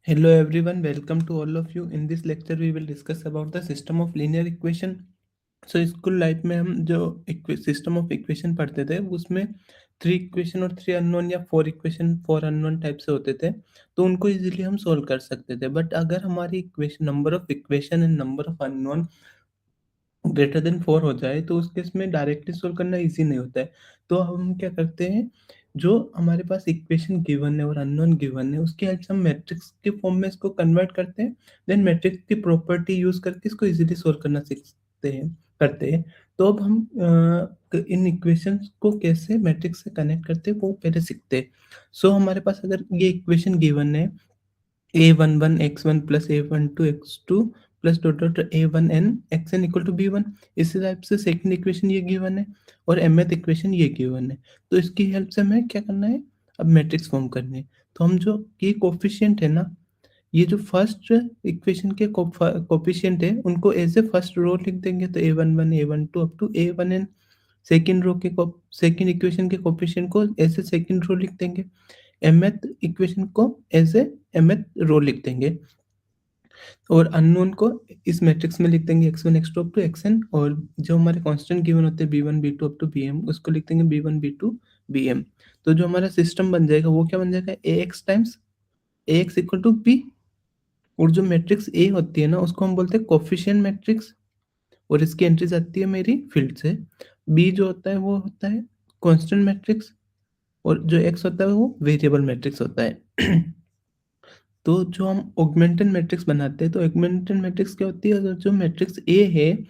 Hello everyone, welcome to all of you. In this lecture we will discuss about the system of linear equation. So school life में हम जो system of equation पढ़ते थे उसमें three equation और three unknown या four equation four unknown type से होते थे, तो उनको इजीली हम सोल्व कर सकते थे. बट अगर हमारी equation number of equation and number of unknown greater than 4 हो जाए तो उस केस में डायरेक्टली सोल्व करना ईज़ी नहीं होता है. तो हम क्या करते हैं, जो हमारे पास इक्वेशन गिवन है और अननोन गिवन है उसकी हेल्प से हम मैट्रिक्स के फॉर्म में इसको कन्वर्ट करते हैं. देन मैट्रिक्स की प्रॉपर्टी यूज़ करके इसको ईज़िली सोल्व करना सीखते हैं करते हैं. तो अब हम इन इक्वेशंस को कैसे मैट्रिक्स से कनेक्ट करते हैं वो पहले सीखते हैं. सो हमारे पास अगर ये इक्वेशन गिवन है a11 x1 plus a12 x2 plus dot dot a1n xn equal to b1. इसी टाइप से सेकंड इक्वेशन ये गिवन है और mth इक्वेशन ये गिवन है. तो इसकी हेल्प से हमें क्या करना है, अब मैट्रिक्स फॉर्म करनी है. तो हम जो ये कोफिशिएंट है ना, ये जो फर्स्ट इक्वेशन के कोफिशिएंट है उनको एज ए फर्स्ट रो लिख देंगे, तो a11 a12 up to a1n. Second row के सेकंड इक्वेशन के कोफिशिएंट को एज ए सेकंड रो लिख देंगे. mth इक्वेशन को एज ए mth रो लिख देंगे और अननोन को इस मैट्रिक्स में लिख देंगे x1 x2 up to xn. और जो हमारे कांस्टेंट गिवन होते हैं b1 b2 up to bm उसको लिख देंगे b1 b2 bm. तो जो हमारा सिस्टम बन जाएगा वो क्या बन जाएगा, ax times ax equal to b. और जो मैट्रिक्स A होती है ना उसको हम बोलते हैं कोफिशिएंट मैट्रिक्स और इसकी एंट्रीज आती है मेरी फील्ड से. B जो होता है वो होता है कांस्टेंट मैट्रिक्स और जो x होता है वो वेरिएबल मैट्रिक्स होता है. तो जो हम ऑगमेंटेड मैट्रिक्स बनाते हैं तो ऑगमेंटेड मैट्रिक्स क्या होती है, अगर जो मैट्रिक्स ए है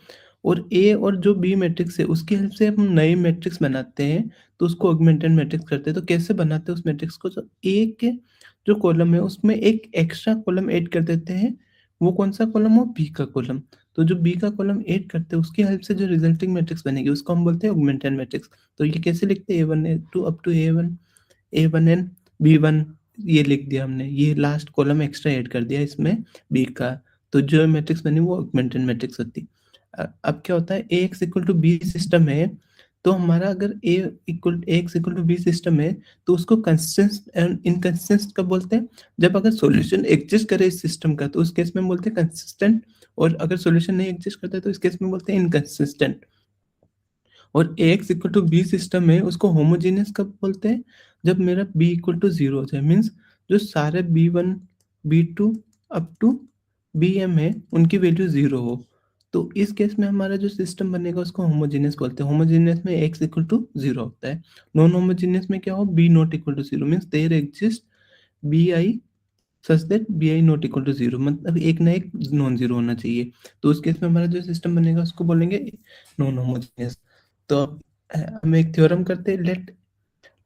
और ए और जो बी मैट्रिक्स है उसकी हेल्प से हम नए मैट्रिक्स बनाते हैं तो उसको ऑगमेंटेड मैट्रिक्स करते हैं. तो कैसे बनाते हैं उस मैट्रिक्स को, जो ए के जो कॉलम है उसमें एक एक्स्ट्रा कॉलम ऐड कर देते हैं. वो कौन सा कॉलम हो, बी का कॉलम. तो जो बी का कॉलम ऐड करते हैं उसकी हेल्प से जो रिजल्टिंग मैट्रिक्स बनेगी उसको हम बोलते हैं ऑगमेंटेड मैट्रिक्स. तो ये कैसे लिखते हैं, a1 a2 up to a1n b1, ये लिख दिया हमने, ये लास्ट कॉलम एक्स्ट्रा ऐड कर दिया इसमें बी का. तो जो मैट्रिक्स बनी वो ऑगमेंटेड मैट्रिक्स होती. अब क्या होता है, A X equal to B system है. तो हमारा अगर A X equal to B system है तो उसको कंसिस्टेंट एंड इनकंसिस्टेंट कब बोलते हैं, जब अगर सॉल्यूशन एग्जिस्ट करे इस सिस्टम का तो उस केस में बोलते हैं कंसिस्टेंट. और अगर सॉल्यूशन नहीं एग्जिस्ट करता तो इस केस में बोलते हैं इनकंसिस्टेंट. और A X equal to B system है उसको होमोजीनियस कब बोलते हैं, जब मेरा बी इक्वल टू जीरो हो जाए. मीन्स जो सारे b1 b2 up to bm है उनकी वैल्यू जीरो हो. तो इस केस में हमारा जो सिस्टम बनेगा उसको होमोजीनियस बोलते हैं. होमोजीनियस में x इक्वल टू जीरो होता है. नॉन होमोजीनियस में क्या हो, b not equal to zero. Means there exist bi such that bi not equal to zero, मतलब एक ना एक नॉन जीरो होना चाहिए. तो उस केस में हमारा जो सिस्टम बनेगा उसको बोलेंगे नॉन होमोजीनियस. तो अब हम एक थ्योरम करते हैं,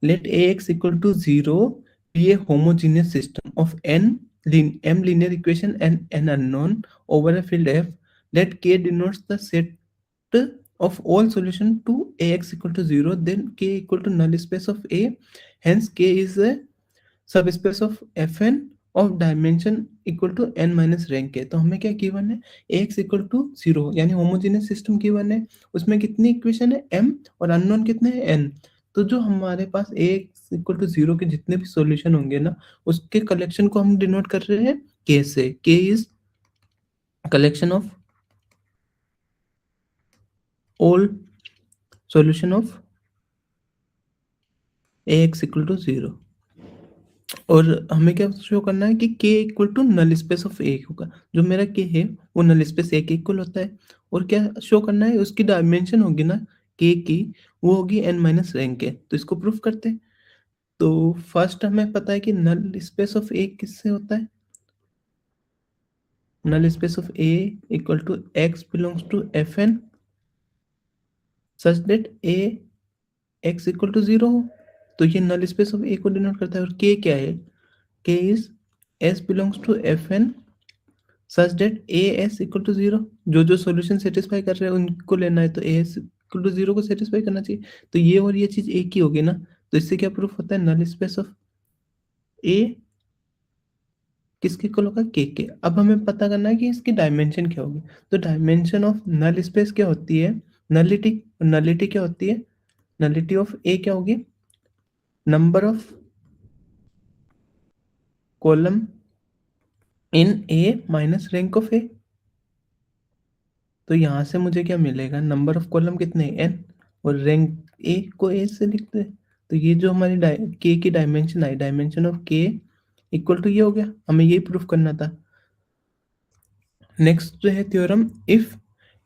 let ax equal to 0 be a homogeneous system of m linear equation and n unknown over a field f. Let k denotes the set of all solution to ax equal to 0, then k equal to null space of a. Hence k is a subspace of fn of dimension equal to n minus rank है. तो हमें क्या given है, x equal to zero यानी homogeneous system given है. उसमें कितनी equation है, m, और अननोन कितने हैं, n. तो जो हमारे पास x इक्वल टू जीरो के जितने भी सॉल्यूशन होंगे ना उसके कलेक्शन को हम डिनोट कर रहे हैं k से. k is collection of all solution of ax equal to zero. और हमें क्या शो करना है कि k equal to null space of A होगा. जो मेरा k है वो नल स्पेस ए के इक्वल होता है. और क्या शो करना है, उसकी डायमेंशन होगी ना k की, वो होगी n माइनस रैंक है. तो इसको प्रूफ करते हैं. तो फर्स्ट हमें पता है कि नल स्पेस ऑफ ए किससे होता है, null space of A equal to x belongs to fn such that a x equal to zero हो. तो ये नल स्पेस ऑफ ए को डिनोट करता है. और k क्या है, k is s belongs to fn such that A S equal to zero. जो जो सॉल्यूशन सेटिस्फाई कर रहे हैं उनको लेना है, तो A S equal to zero को सेटिस्फाई करना चाहिए. तो ये और ये चीज एक ही होगी ना. तो इससे क्या प्रूफ होता है, नल स्पेस ऑफ ए किसके इक्वल होगा, के. अब हमें पता करना है कि इसकी डायमेंशन क्या होगी. तो डायमेंशन ऑफ नल स्पेस क्या होती है, नलिटी. नलिटी क्या होती है, नलिटी ऑफ ए क्या होगी, number of column in A minus rank of A. तो यहाँ से मुझे क्या मिलेगा, नंबर ऑफ कॉलम कितने एन, और रैंक ए को ए से लिखते हैं। तो ये जो हमारी के की डायमेंशन आई, डायमेंशन ऑफ के इक्वल टू ये हो गया, हमें ये प्रूफ करना था। नेक्स्ट जो है theorem, if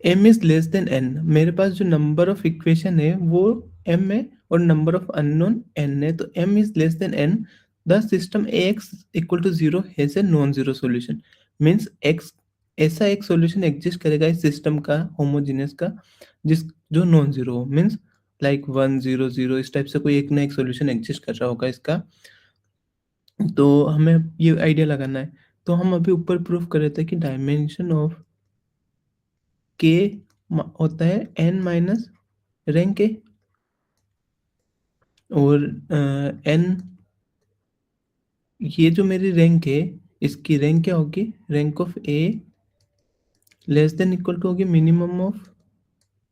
m is less than n, मेरे पास जो नंबर ऑफ इक्वेशन है वो m है और नंबर ऑफ अननोन n है, तो m is less than n, the system ax equal to 0 has a non zero solution. Means x ऐसा एक सॉल्यूशन एग्जिस्ट करेगा इस सिस्टम का, होमोजेनियस का, जिस जो नॉन जीरो हो। मींस लाइक 1 0 0 इस टाइप से कोई एक ना एक सॉल्यूशन एग्जिस्ट कर रहा होगा इसका। तो हमें ये आइडिया लगाना है। तो हम अभी ऊपर प्रूफ कर रहे थे कि डायमेंशन ऑफ के होता है n माइनस रैंक ए, और n, ये जो मेरी रैंक है इसकी रैंक क्या होगी, rank of A less than equal to होगी minimum of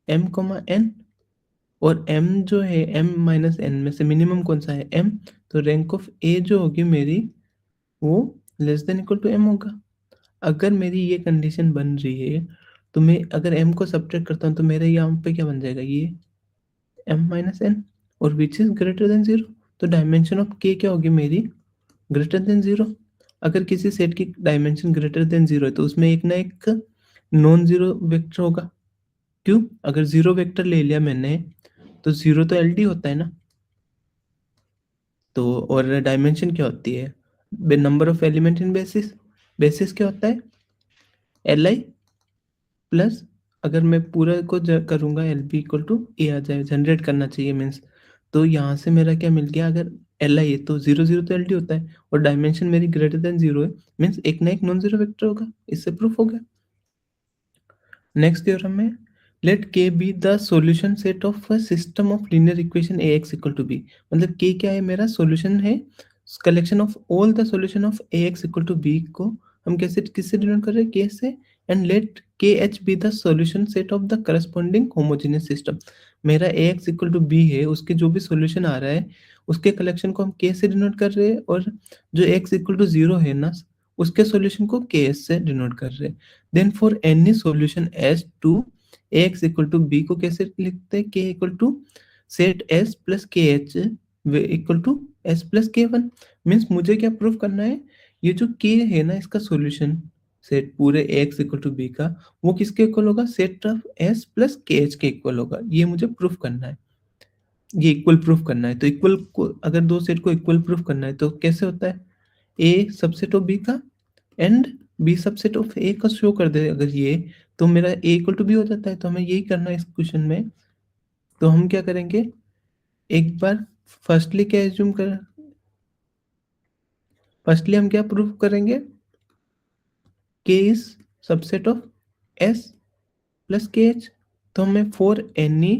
m comma n, और m जो है m माइनस n में से मिनिमम कौन सा है m, तो रैंक ऑफ ए जो होगी मेरी वो less than equal to m होगा। अगर मेरी ये कंडीशन बन रही है तो मैं अगर m को सब्ट्रैक्ट करता हूँ तो मेरा यहाँ पे क्या बन जाएगा, ये m माइनस n, और which is greater than zero. तो डायमेंशन ऑफ k क्या होगी मेरी, ग्रेटर देन जीरो। अगर किसी सेट की डायमेंशन ग्रेटर देन जीरो है तो उसमें एक ना एक नॉन जीरो वेक्टर होगा। क्यों, अगर जीरो वेक्टर ले लिया मैंने तो जीरो तो एलडी होता है ना। तो और डायमेंशन क्या होती है, number of element in basis, basis क्या होता है एल आई प्लस, अगर मैं पूरा को करूंगा एल बी इक्वल टू ए आ जाए, जनरेट करना चाहिए मीन्स। तो यहाँ से मेरा क्या मिल गया, अगर एल आई है तो जीरो जीरो तो एल डी होता है, और डायमेंशन मेरी ग्रेटर देन जीरो है, मीन्स एक ना एक नॉन जीरो वेक्टर होगा। इससे प्रूफ हो गया। नेक्स्ट थ्योरम में, let K be the solution set of a system of linear equation A X equal to B. मतलब के क्या है, मेरा सॉल्यूशन है, collection of all the solution of A X equal to B को हम कैसे किससे डिनोट कर रहे हैं, के से। एंड लेट के H B the solution set of the corresponding homogeneous system. मेरा ए एक्स इक्वल टू बी है, उसके जो भी सॉल्यूशन आ रहा है उसके कलेक्शन को हम के से डिनोट कर रहे हैं, और जो एक्स इक्वल टू जीरो है ना उसके सॉल्यूशन को के एस से डिनोट कर रहे हैं। Then for any solution S to X equal to B को कैसे लिखते हैं, K equal to set S plus K H equal to S plus K one. Means मुझे क्या प्रूफ करना है, ये जो के है ना इसका सॉल्यूशन सेट पूरे एक्स इक्वल टू बी का, वो किसके इक्वल होगा, set of S plus K H के इक्वल होगा। ये मुझे प्रूफ करना है, ये इक्वल प्रूफ करना है। तो इक्वल को अगर दो सेट को इक्वल प्रूफ करना है तो कैसे होता है, ए सबसेट ऑफ बी का एंड बी सबसेट ऑफ ए का शो कर दे अगर ये, तो मेरा ए इक्वल टू बी हो जाता है। तो हमें यही करना है इस क्वेश्चन में। तो हम क्या करेंगे, एक बार फर्स्टली क्या एज्यूम कर, फर्स्टली हम क्या प्रूफ करेंगे, K is subset of S plus K H. तो हमें for any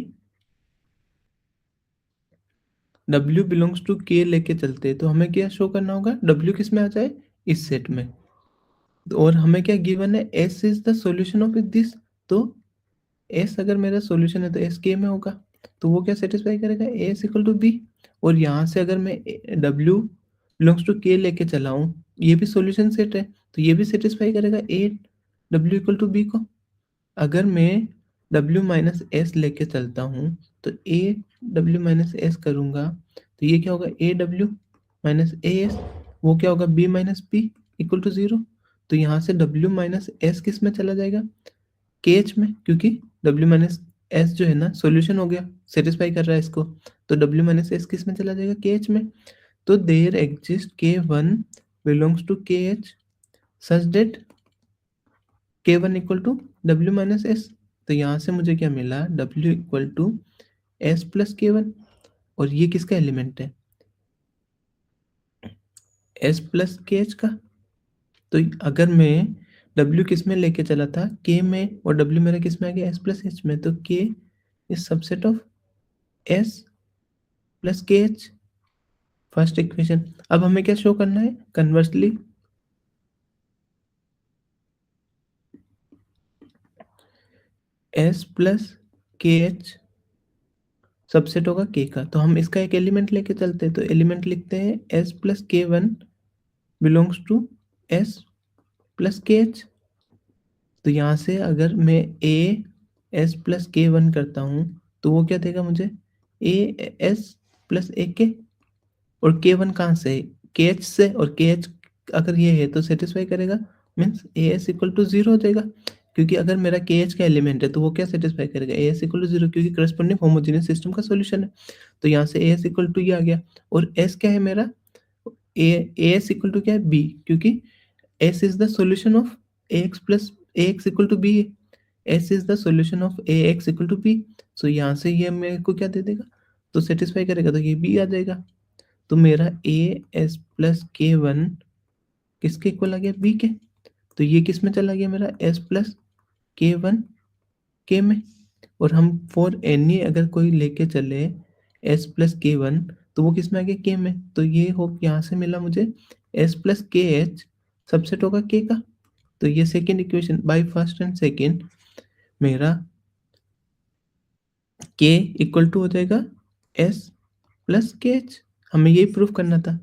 W belongs to K लेके चलते हैं, तो हमें क्या शो करना होगा, W किस में आ जाए, इस सेट में। और हमें क्या गिवन है, S is the solution of this. तो S अगर मेरा सॉल्यूशन है तो S के में होगा, तो वो क्या सेटिस्फाई करेगा, A is equal to B. और यहाँ से अगर मैं W बिलोंग्स टू के लेके चला हूँ, ये भी सॉल्यूशन सेट है, तो ये भी सेटिस्फाई करेगा A W equal to B को। अगर मैं W माइनस एस लेके चलता हूँ तो A W माइनस एस करूँगा, तो ये क्या होगा, A W minus A S, वो क्या होगा, B minus B equal to zero. तो यहाँ से W माइनस एस किस में चला जाएगा, के एच में, क्योंकि W माइनस एस जो है ना सॉल्यूशन हो गया, सेटिस्फाई कर रहा है इसको। तो W माइनस एस किस में चला जाएगा, के एच में। तो there exist K one belongs to K H such that K one equal to W minus S. तो यहाँ से मुझे क्या मिला, W equal to S plus K one, और ये किसका एलिमेंट है, एस प्लस के एच का। तो अगर मैं W किस में लेके चला था, K में, और W मेरा किस में आ गया, S प्लस एच में, तो K is subset of S plus K H, first equation. अब हमें क्या शो करना है, conversely S plus K H subset होगा K का। तो हम इसका एक एलिमेंट लेके चलते हैं, तो एलिमेंट लिखते हैं S plus K one belongs to S plus K H. तो यहाँ से अगर मैं A S plus K one करता हूँ तो वो क्या देगा मुझे, ए एस प्लस ए के। और के वन कहाँ से है, के एच से, और के एच अगर ये है तो सेटिस्फाई करेगा, means A S equal to zero हो जाएगा। क्योंकि अगर मेरा के एच का एलिमेंट है तो वो क्या सेटिस्फाई करेगा, A S equal to zero, क्योंकि करस्पॉन्डिंग होमोजेनियस सिस्टम का सॉल्यूशन है। तो यहाँ से ए एस इक्वल टू ये आ गया। और एस क्या है मेरा, ए एस इक्वल टू क्या है, बी, क्योंकि S is the solution of ax plus ax equal to b। S is the solution of ax equal to b। सो यहाँ से ये मेरे को क्या दे देगा, तो सेटिस्फाई करेगा, तो ये b आ जाएगा। तो मेरा a s plus K one किसके इक्वल आ गया, b के। तो ये किस में चला गया मेरा, s प्लस के वन के में। और हम फॉर एनी अगर कोई लेके चले s प्लस के वन, तो वो किस में आ गया, के में। तो ये हो यहाँ से मिला मुझे s plus K H subset होगा के का। तो ये second equation by first and second मेरा के इक्वल टू हो जाएगा एस प्लस के एच। हमें यही प्रूफ करना था।